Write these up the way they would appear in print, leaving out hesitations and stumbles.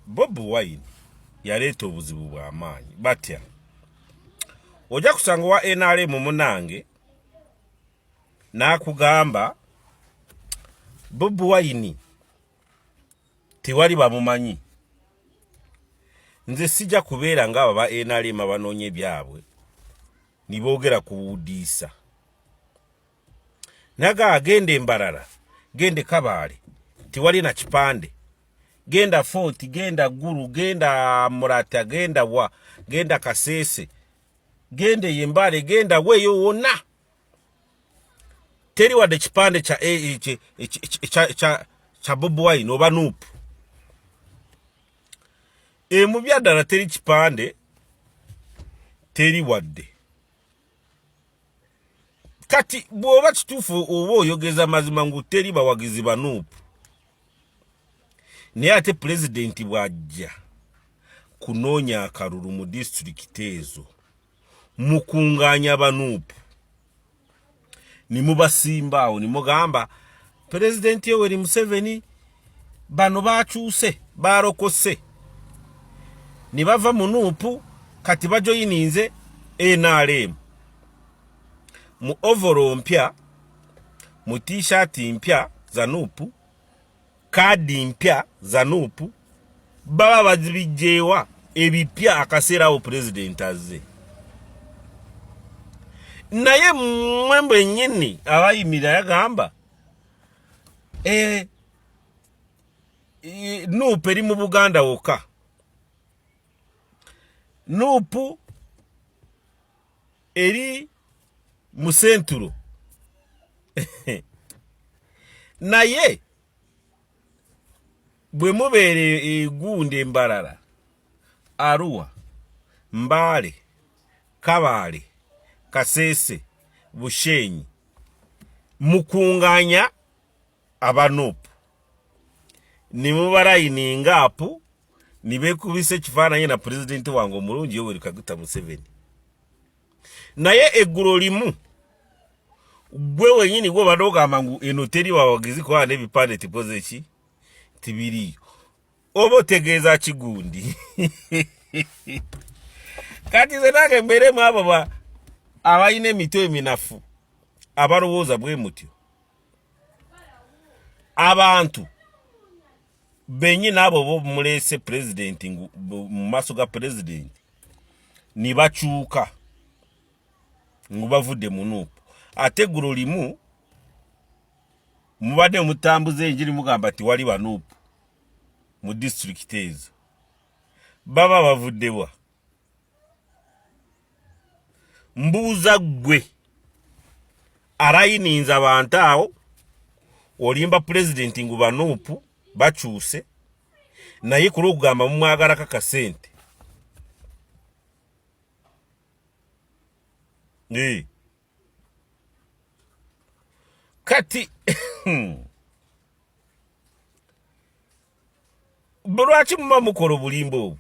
Bobiwine yaleeta obuzibu bw'amaanyi batya ojja kusanga wa NRM munange n'akugamba Bobiwine tewali bamumanyi nze sijja kubeera ng'abo ba NRM abanoonya byabwe niboogera kuwudiisa naga genda Embarara genda Kabaale tewali na kipande genda Fort genda Gulu genda Murata genda Kasese genda Yembale genda weyo wonna teri wadde kipande cha Bobiwine oba nuupu mu byaddala teri kipande teri wadde kati bw'oba kituufu oba oyogeza mazima ngu teri bawagizi ba nuupu naye ate pulezidenti bw'ajja kunoonya akalulu mu disitulikiti ezo mukunganya banuupu nimubasimba awo nimugamba pulezidenti Yoweri Museveni bano bakyuse barokose nibava mu nuupu kati bajoyininze NRM mu ovolo mpya mu t-shirt mpya za nuupu kadi mpya za nuupu baba bazibijewa ebipya akaseera awo pulezidenti azze naye mwembe nyini abayimira yagamba nuupu eri mu Buganda wokka nuupu eri mu Central naye bwe mubeere Gundi Embarara Arua Mbale Kabaale Kasese Bushenyi mukunganya abanuupu nimubarayininga apu nibekubise ekifaananyi na pulezidenti wange omulungi Yoweri Kaguta Museveni naye eggulu limu gwe wenyini gwe badogamba ngu eno teri bawagizi kwa n'ebipande tipoze ki tibiriyo oba otegeeza Kigundi kati ze nange mbeeremu abo abalina emitwe eminafu abalowooza bwe mutyo abantu benyini abo bo mulese pulezidenti mu maaso ga pulezidenti ni bakyuka ngu bavudde mu nuupu ate eggulu limu mubadde mutambuza enjiri mugamba tiwali banuupu mu disitulikiti ezo baba bavuddewa mbuuza ggwe arayininza abantu awo olimba pulezidenti ngu banuupu bakyuse naye ku lw'okugamba mumwagalako akasente kati lwaki muba mukola obulimba obwo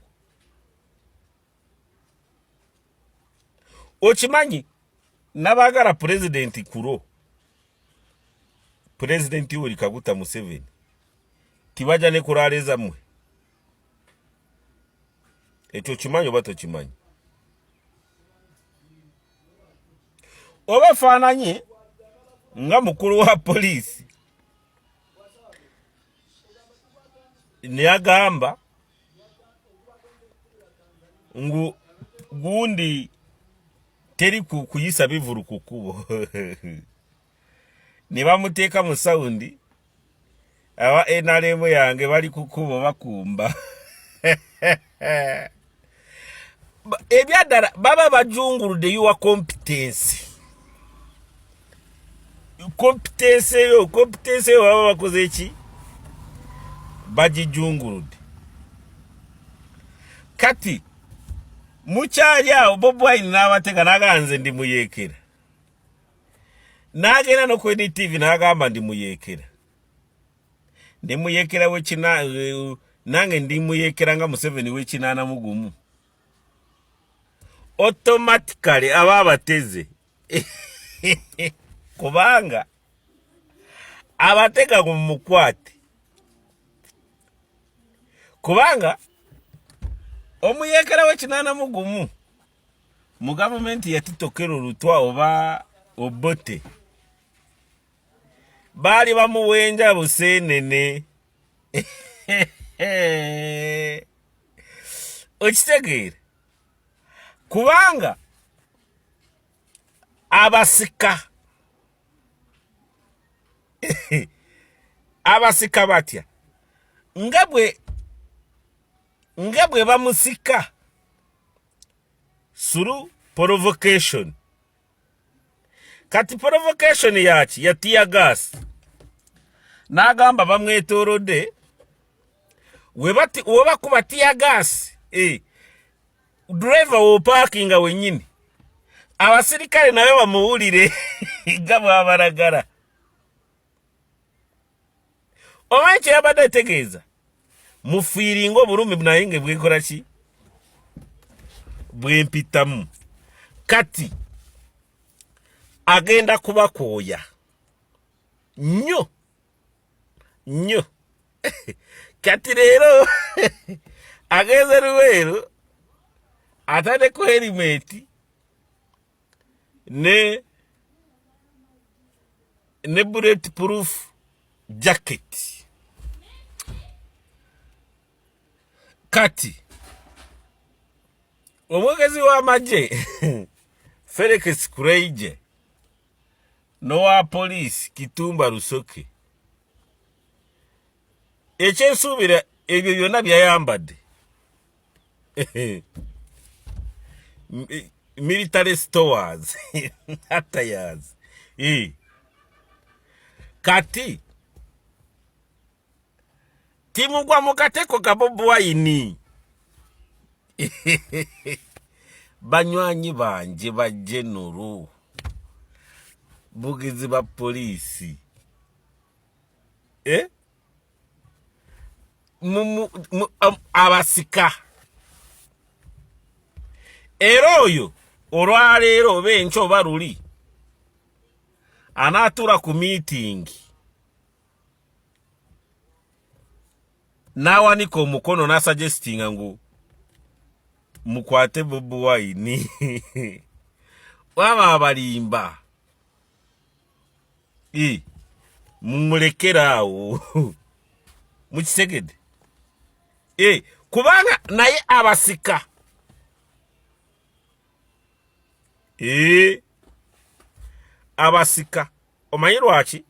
okimanyi nabaagala pulezidenti kulo pulezidenti Yoweri Kaguta Museveni tibajja ne kulaaleeza mmwe ekyo kimanyi oba tokimanyi oba faananyi nga mukulu wa poliisi neyagamba ngu gundi teri kuyisa bivulu ku kkubo ne bamuteeka mu sawundi aba NRM yange bali ku kkubo bakumba ebyaddala baba bajunguludde yuwa competence eyo baba bakoze eki bagijunguludde kati mukyali awo Bobiwine n'abatega n'aganze ndi muyeekera n'agenda n'okwedi TV n'agamba ndi muyeekera wekina nange ndi muyeekera nga Museveni w'ekinaanamugumu automatically aba abateze kubanga abatega ku mukwate kubanga omuyekera w'ekinana mugumu mu gavumenti yatitokera olutwa oba obote baali bamuwenja buseenene okitegeera kubanga abasika abasika batya nga bwe bamusika suru provocation kati provocation yaki ya tear gas n'agamba bamwetoolodde weba kuba tear gas driver wo parkinga wennyini abasirikale nayo bamuwulire nga bw'abalagala omanyi kye yabadde ategeeza mufiiringa obulumi naye nge bwekola ki bwempitamu kati agenda kubakooya nnyo kati leero agenze Luweero ataddeko herimeti ne bulletproof jacket kati omwogezi w'amagye Felix Kureije n'owa poliisi Kitumba Lusoke ekyensuubira ebyo byonna byayambadde military stores attires kati timugwa mu kateko ka Bobiwine banywanyi banje ba general bugizi ba poliisi abasika era oyo olwaleero oba enkya oba luli anaatuula ku meeting n'awanika omukono n'asuggestinga ngu mukwate Bobiwine waba abalimba mumulekere awo mukitegedde kubanga naye abasika abasika omanyi lwaki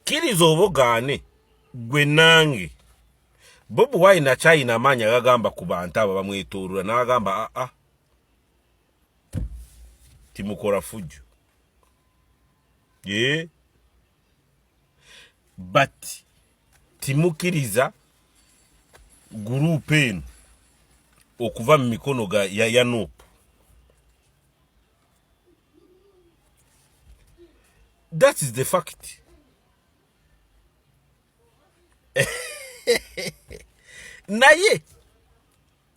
kiriza obogaane gwe nange Bobiwine akyayina amaanyi agagamba ku bantu abo bamwetooloola n'agamba timukola fujjo but timukiriza gurupu eno okuva mu mikono ya Nuupu. That is the fact. Naye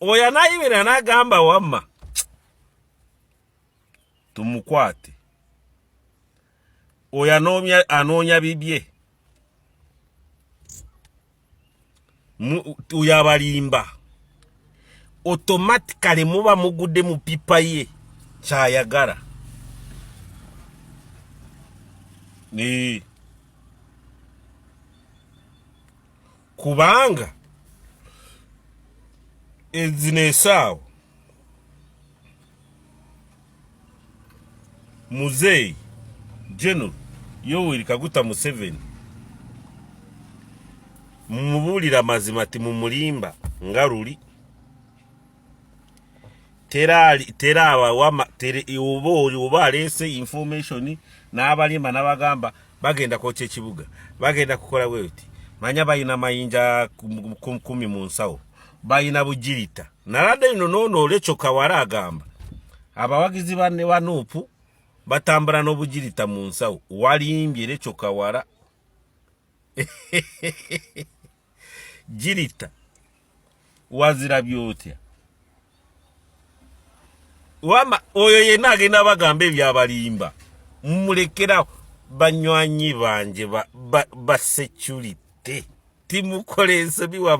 oya nayibera n'agamba wamma tumukwate oya anoonya bibye oya abalimba automatically muba mugudde mu pipa ye kyayagala kubanga ezinesaawo muzeeyi General Yoweri Kaguta Museveni mumubuulira mazima timumulimba nga luli oba aleese information n'abalimba n'abagamba bagenda kwokya ekibuga bagenda kukola bweti manya bayina mayinja 10 mu nsawo bayina bugirita naladde ino noono olekyo Kawala agamba abawagizi banne wa Nuupu batambula n'obugirita mu nsawo walimbye lekyo Kawala girita wazira byotya wama oyo yenna agenda bagamba ebyabalimba mumulekera banywanyi banje ba security timukole ensobi wa